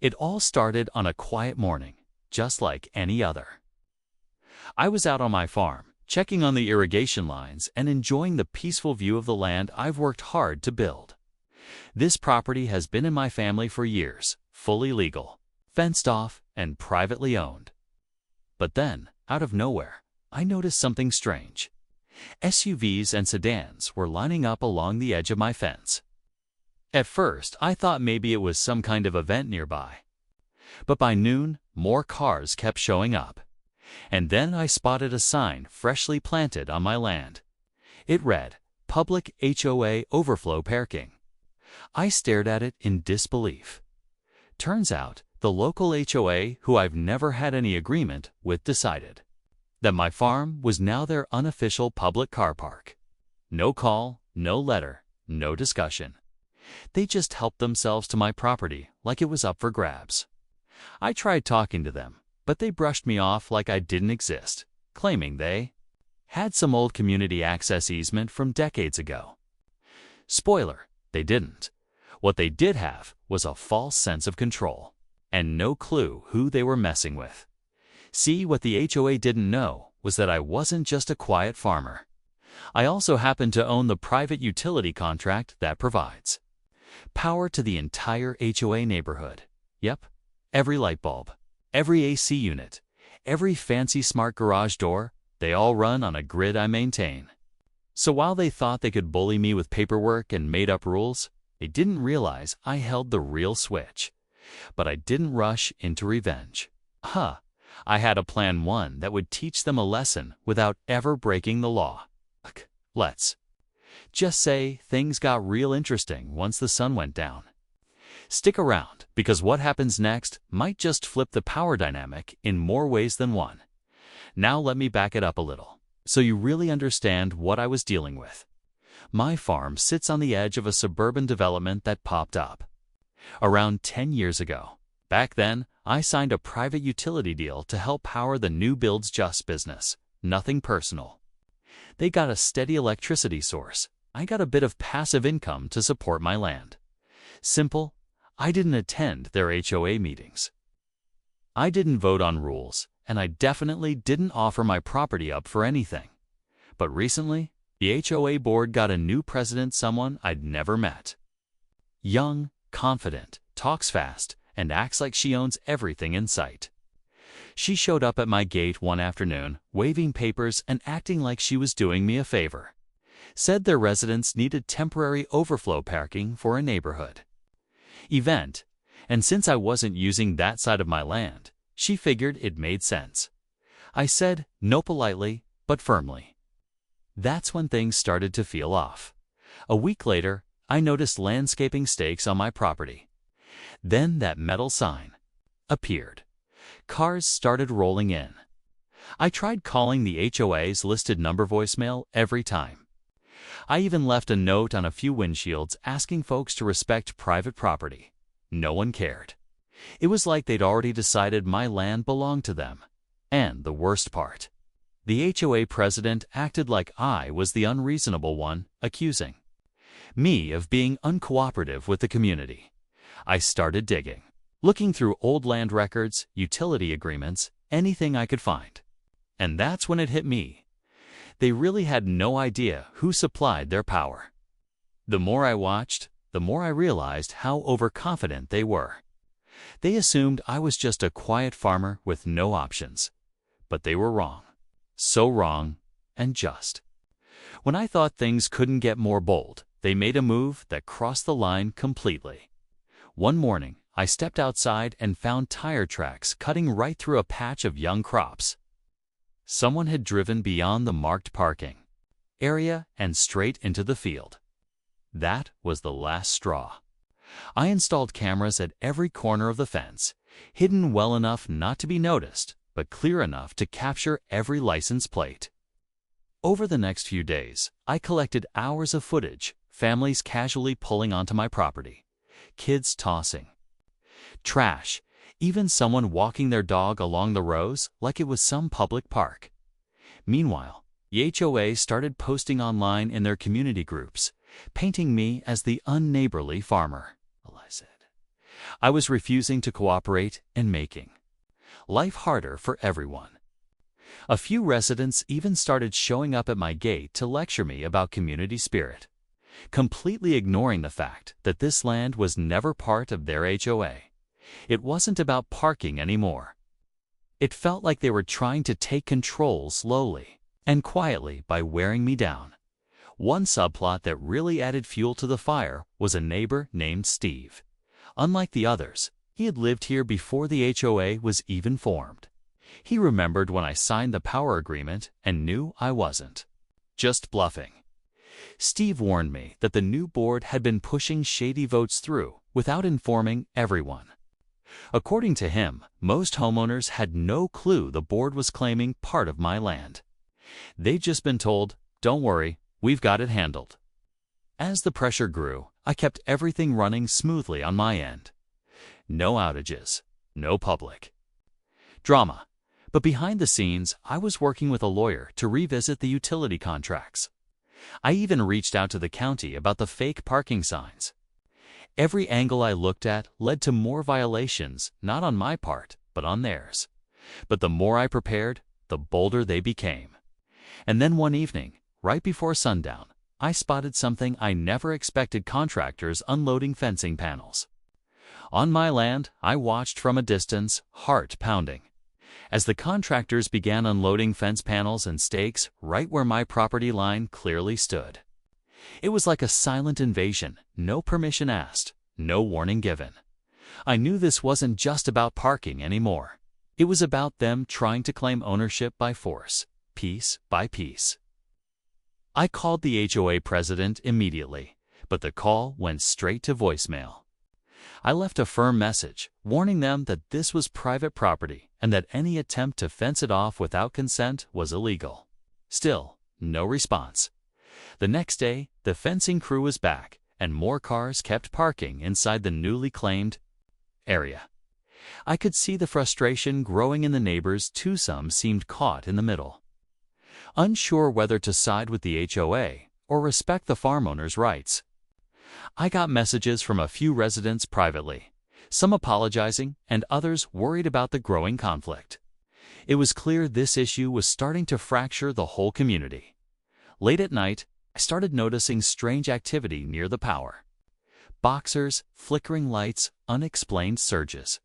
It all started on a quiet morning, just like any other. I was out on my farm, checking on the irrigation lines and enjoying the peaceful view of the land I've worked hard to build. This property has been in my family for years, fully legal, fenced off, and privately owned. But then, out of nowhere, I noticed something strange. SUVs and sedans were lining up along the edge of my fence. At first, I thought maybe it was some kind of event nearby. But by noon, more cars kept showing up. And then I spotted a sign freshly planted on my land. It read, "Public HOA Overflow Parking." I stared at it in disbelief. Turns out, the local HOA, who I've never had any agreement with, decided that my farm was now their unofficial public car park. No call, no letter, no discussion. They just helped themselves to my property like it was up for grabs. I tried talking to them, but they brushed me off like I didn't exist, claiming they had some old community access easement from decades ago. Spoiler, they didn't. What they did have was a false sense of control, and no clue who they were messing with. See, what the HOA didn't know was that I wasn't just a quiet farmer. I also happened to own the private utility contract that provides power to the entire HOA neighborhood. Yep, every light bulb, every AC unit, every fancy smart garage door, they all run on a grid I maintain. So while they thought they could bully me with paperwork and made-up rules, they didn't realize I held the real switch. But I didn't rush into revenge. I had a plan, one that would teach them a lesson without ever breaking the law. Let's just say things got real interesting once the sun went down. Stick around, because what happens next might just flip the power dynamic in more ways than one. Now let me back it up a little, so you really understand what I was dealing with. My farm sits on the edge of a suburban development that popped up around 10 years ago. Back then, I signed a private utility deal to help power the new build's just business, nothing personal. They got a steady electricity source. I got a bit of passive income to support my land. Simple. I didn't attend their HOA meetings. I didn't vote on rules, and I definitely didn't offer my property up for anything. But recently, the HOA board got a new president, someone I'd never met. Young, confident, talks fast, and acts like she owns everything in sight. She showed up at my gate one afternoon, waving papers and acting like she was doing me a favor. Said their residents needed temporary overflow parking for a neighborhood event, and since I wasn't using that side of my land, she figured it made sense. I said no politely, but firmly. That's when things started to feel off. A week later, I noticed landscaping stakes on my property. Then that metal sign appeared. Cars started rolling in. I tried calling the HOA's listed number voicemail every time. I even left a note on a few windshields asking folks to respect private property. No one cared. It was like they'd already decided my land belonged to them. And the worst part, the HOA president acted like I was the unreasonable one, accusing me of being uncooperative with the community. I started digging, looking through old land records, utility agreements, anything I could find. And that's when it hit me. They really had no idea who supplied their power. The more I watched, the more I realized how overconfident they were. They assumed I was just a quiet farmer with no options. But they were wrong. So wrong, and just. When I thought things couldn't get more bold, they made a move that crossed the line completely. One morning, I stepped outside and found tire tracks cutting right through a patch of young crops. Someone had driven beyond the marked parking area and straight into the field. That was the last straw. I installed cameras at every corner of the fence, hidden well enough not to be noticed, but clear enough to capture every license plate. Over the next few days, I collected hours of footage, families casually pulling onto my property, kids tossing trash, even someone walking their dog along the rows like it was some public park. Meanwhile, the HOA started posting online in their community groups, painting me as the unneighborly farmer. I said, I was refusing to cooperate and making life harder for everyone. A few residents even started showing up at my gate to lecture me about community spirit, completely ignoring the fact that this land was never part of their HOA. It wasn't about parking anymore. It felt like they were trying to take control slowly and quietly by wearing me down. One subplot that really added fuel to the fire was a neighbor named Steve. Unlike the others, he had lived here before the HOA was even formed. He remembered when I signed the power agreement and knew I wasn't just bluffing. Steve warned me that the new board had been pushing shady votes through without informing everyone. According to him, most homeowners had no clue the board was claiming part of my land. They'd just been told, "Don't worry, we've got it handled." As the pressure grew, I kept everything running smoothly on my end. No outages, no public drama. But behind the scenes, I was working with a lawyer to revisit the utility contracts. I even reached out to the county about the fake parking signs. Every angle I looked at led to more violations, not on my part, but on theirs. But the more I prepared, the bolder they became. And then one evening, right before sundown, I spotted something I never expected: contractors unloading fencing panels. On my land, I watched from a distance, heart pounding, as the contractors began unloading fence panels and stakes right where my property line clearly stood. It was like a silent invasion, no permission asked, no warning given. I knew this wasn't just about parking anymore. It was about them trying to claim ownership by force, piece by piece. I called the HOA president immediately, but the call went straight to voicemail. I left a firm message, warning them that this was private property and that any attempt to fence it off without consent was illegal. Still, no response. The next day, the fencing crew was back, and more cars kept parking inside the newly claimed area. I could see the frustration growing in the neighbors, too. Some seemed caught in the middle, unsure whether to side with the HOA or respect the farm owner's rights. I got messages from a few residents privately, some apologizing and others worried about the growing conflict. It was clear this issue was starting to fracture the whole community. Late at night, I started noticing strange activity near the power. Boxers, flickering lights, unexplained surges.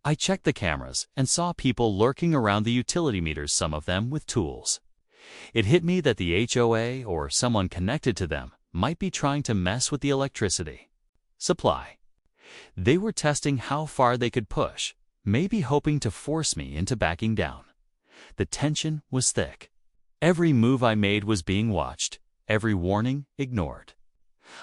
I checked the cameras and saw people lurking around the utility meters, some of them with tools. It hit me that the HOA or someone connected to them might be trying to mess with the electricity supply. They were testing how far they could push, maybe hoping to force me into backing down. The tension was thick. Every move I made was being watched, every warning ignored.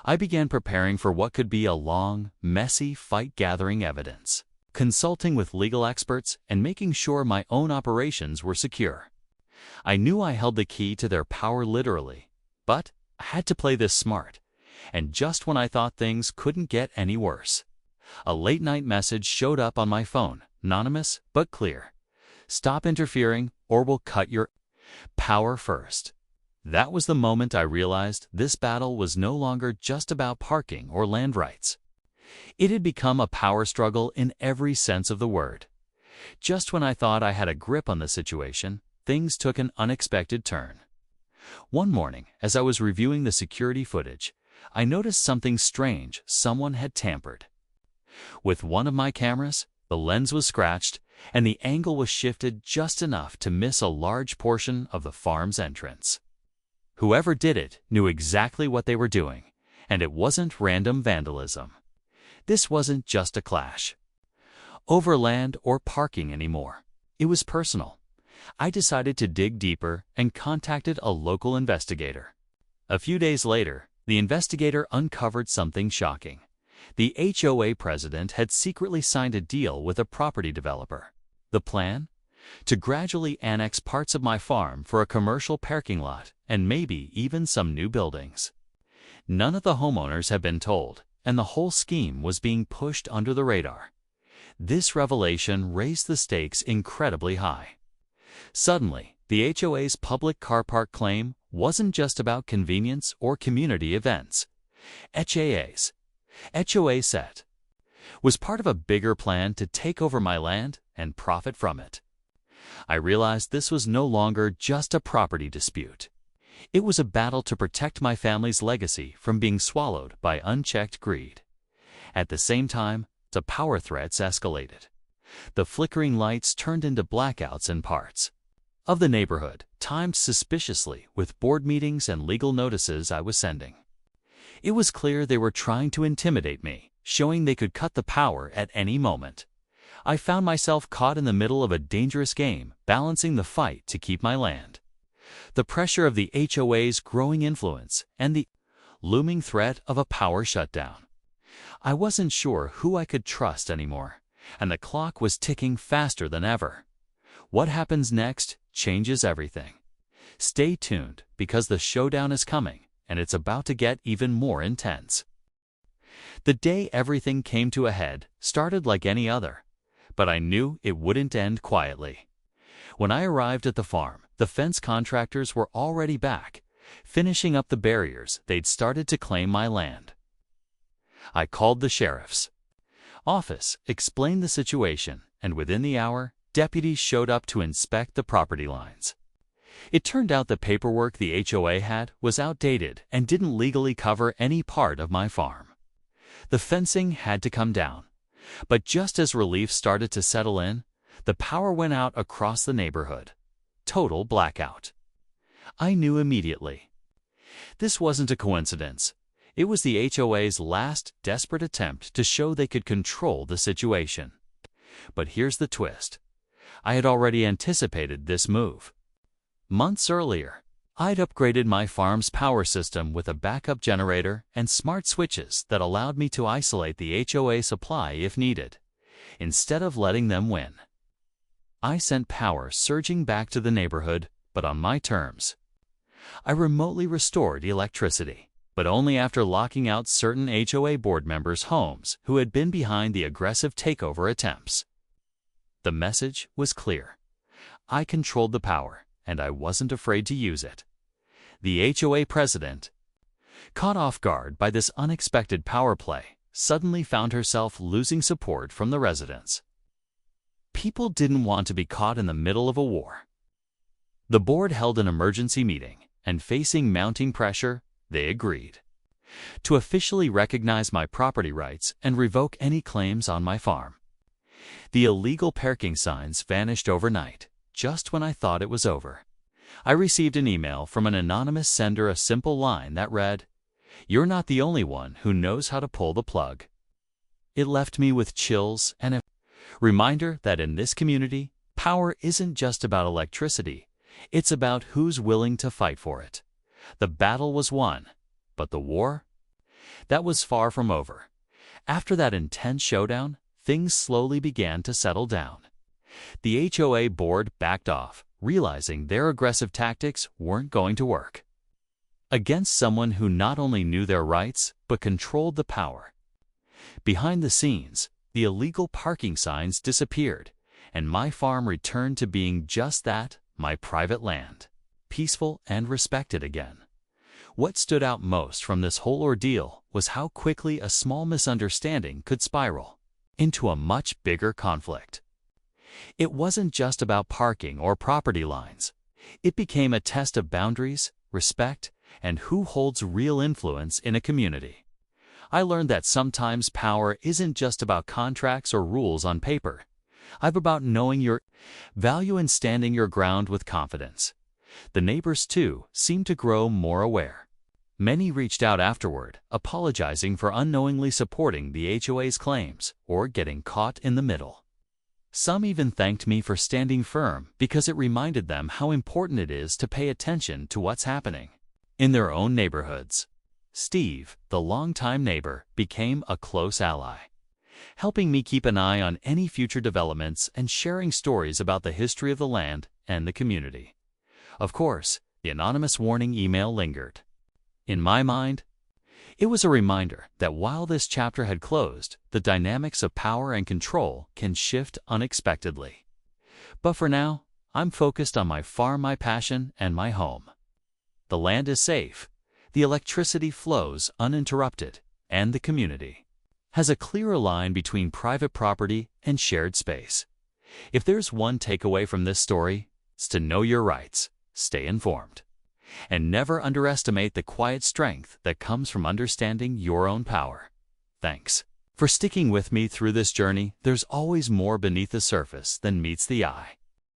I began preparing for what could be a long, messy fight, gathering evidence, consulting with legal experts, and making sure my own operations were secure. I knew I held the key to their power literally, but I had to play this smart. And just when I thought things couldn't get any worse, a late-night message showed up on my phone, anonymous but clear. "Stop interfering or we'll cut your power first." That was the moment I realized this battle was no longer just about parking or land rights. It had become a power struggle in every sense of the word. Just when I thought I had a grip on the situation, things took an unexpected turn. One morning, as I was reviewing the security footage, I noticed something strange. Someone had tampered with one of my cameras. The lens was scratched, and the angle was shifted just enough to miss a large portion of the farm's entrance. Whoever did it knew exactly what they were doing, and it wasn't random vandalism. This wasn't just a clash over land or parking anymore. It was personal. I decided to dig deeper and contacted a local investigator. A few days later, the investigator uncovered something shocking. The HOA president had secretly signed a deal with a property developer. The plan? To gradually annex parts of my farm for a commercial parking lot and maybe even some new buildings. None of the homeowners had been told, and the whole scheme was being pushed under the radar. This revelation raised the stakes incredibly high. Suddenly, the HOA's public car park claim wasn't just about convenience or community events. HOA said, was part of a bigger plan to take over my land and profit from it. I realized this was no longer just a property dispute. It was a battle to protect my family's legacy from being swallowed by unchecked greed. At the same time, the power threats escalated. The flickering lights turned into blackouts in parts of the neighborhood, timed suspiciously with board meetings and legal notices I was sending. It was clear they were trying to intimidate me, showing they could cut the power at any moment. I found myself caught in the middle of a dangerous game, balancing the fight to keep my land, the pressure of the HOA's growing influence, and the looming threat of a power shutdown. I wasn't sure who I could trust anymore, and the clock was ticking faster than ever. What happens next changes everything. Stay tuned, because the showdown is coming, and it's about to get even more intense. The day everything came to a head started like any other, but I knew it wouldn't end quietly. When I arrived at the farm, the fence contractors were already back, finishing up the barriers they'd started to claim my land. I called the sheriff's office, explained the situation, and within the hour, deputies showed up to inspect the property lines. It turned out the paperwork the HOA had was outdated and didn't legally cover any part of my farm. The fencing had to come down, but just as relief started to settle in, the power went out across the neighborhood. Total blackout. I knew immediately. This wasn't a coincidence. It was the HOA's last desperate attempt to show they could control the situation. But here's the twist. I had already anticipated this move. Months earlier, I'd upgraded my farm's power system with a backup generator and smart switches that allowed me to isolate the HOA supply if needed, instead of letting them win. I sent power surging back to the neighborhood, but on my terms. I remotely restored electricity, but only after locking out certain HOA board members' homes who had been behind the aggressive takeover attempts. The message was clear. I controlled the power, and I wasn't afraid to use it. The HOA president, caught off guard by this unexpected power play, suddenly found herself losing support from the residents. People didn't want to be caught in the middle of a war. The board held an emergency meeting, and facing mounting pressure, they agreed to officially recognize my property rights and revoke any claims on my farm. The illegal parking signs vanished overnight, just when I thought it was over. I received an email from an anonymous sender, a simple line that read, "You're not the only one who knows how to pull the plug." It left me with chills and a reminder that in this community, power isn't just about electricity, it's about who's willing to fight for it. The battle was won, but the war? That was far from over. After that intense showdown, things slowly began to settle down. The HOA board backed off, realizing their aggressive tactics weren't going to work against someone who not only knew their rights, but controlled the power. Behind the scenes, the illegal parking signs disappeared, and my farm returned to being just that, my private land, peaceful and respected again. What stood out most from this whole ordeal was how quickly a small misunderstanding could spiral into a much bigger conflict. It wasn't just about parking or property lines. It became a test of boundaries, respect, and who holds real influence in a community. I learned that sometimes power isn't just about contracts or rules on paper. It's about knowing your value and standing your ground with confidence. The neighbors, too, seemed to grow more aware. Many reached out afterward, apologizing for unknowingly supporting the HOA's claims or getting caught in the middle. Some even thanked me for standing firm because it reminded them how important it is to pay attention to what's happening in their own neighborhoods. Steve, the longtime neighbor, became a close ally, helping me keep an eye on any future developments and sharing stories about the history of the land and the community. Of course, the anonymous warning email lingered. In my mind, it was a reminder that while this chapter had closed, the dynamics of power and control can shift unexpectedly. But for now, I'm focused on my farm, my passion, and my home. The land is safe, the electricity flows uninterrupted, and the community has a clearer line between private property and shared space. If there's one takeaway from this story, it's to know your rights, stay informed, and never underestimate the quiet strength that comes from understanding your own power. Thanks for sticking with me through this journey. There's always more beneath the surface than meets the eye.